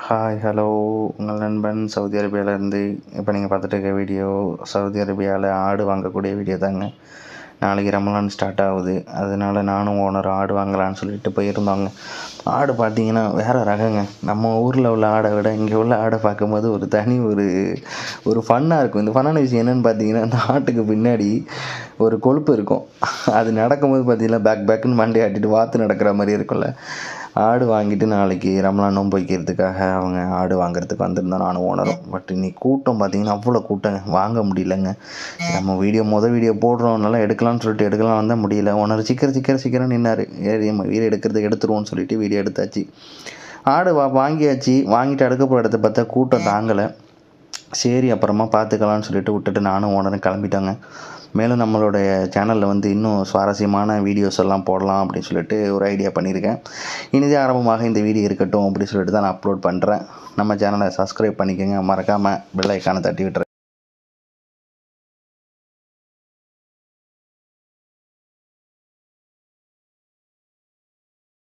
Hi hello உங்கள் நண்பன் Saudi அரேபியாவிலேருந்து. இப்போ நீங்கள் பார்த்துட்டு இருக்க வீடியோ சவுதி அரேபியாவில் ஆடு வாங்கக்கூடிய வீடியோ தாங்க. நாளைக்கு ரமலான் ஸ்டார்ட் ஆகுது, அதனால நானும் ஓனர் ஆடு வாங்கலான்னு சொல்லிட்டு போயிருந்தோங்க. ஆடு பார்த்தீங்கன்னா வேறு ரகங்க. நம்ம ஊரில் உள்ள ஆடை விட இங்கே உள்ள ஆடை பார்க்கும்போது ஒரு தனி ஒரு ஃபன்னாக இருக்கும். இந்த ஃபன்னான விஷயம் என்னென்னு பார்த்தீங்கன்னா, அந்த ஆட்டுக்கு பின்னாடி ஒரு கொழுப்பு இருக்கும். அது நடக்கும்போது பார்த்தீங்கன்னா பேக்குன்னு மண்டையை ஆட்டிட்டு வாத்து நடக்கிற மாதிரி இருக்கும்ல. ஆடு வாங்கிட்டு நாளைக்கு ரமலான் நோன்பு வைக்கிறதுக்காக அவங்க ஆடு வாங்குறதுக்கு வந்திருந்தோம் நானும் ஓனரும். பட் இன்னைக்கு கூட்டம் பார்த்தீங்கன்னா அவ்வளோ கூட்டங்க, வாங்க முடியலங்க. நம்ம வீடியோ போடுறோம்னால எடுக்கலாம்னு சொல்லிட்டு எடுக்கலாம் வந்தால் முடியல. ஓனர் சீக்கிரம் நின்னார். வீடியோ எடுத்துருவோம்னு சொல்லிட்டு வீடியோ எடுத்தாச்சு. ஆடு வாங்கியாச்சு. வாங்கிட்டு அடுக்கப்போ இடத்த பார்த்தா கூட்டம் தாங்கலை. சரி அப்புறமா பார்த்துக்கலான்னு சொல்லிட்டு விட்டுட்டு நானும் ஓனரும் கிளம்பிட்டோங்க. மேலும் நம்மளுடைய சேனலில் இன்னும் சுவாரஸ்யமான வீடியோஸ் எல்லாம் போடலாம் அப்படின்னு சொல்லிட்டு ஒரு ஐடியா பண்ணியிருக்கேன். இனிதே ஆரம்பமாக இந்த வீடியோ இருக்கட்டும் அப்படின்னு சொல்லிட்டு தான் நான் அப்லோட் பண்ணுறேன். நம்ம சேனலை சப்ஸ்கிரைப் பண்ணிக்கோங்க, மறக்காமல் பெல் ஐக்கானை தட்டி விட்டுறேன்.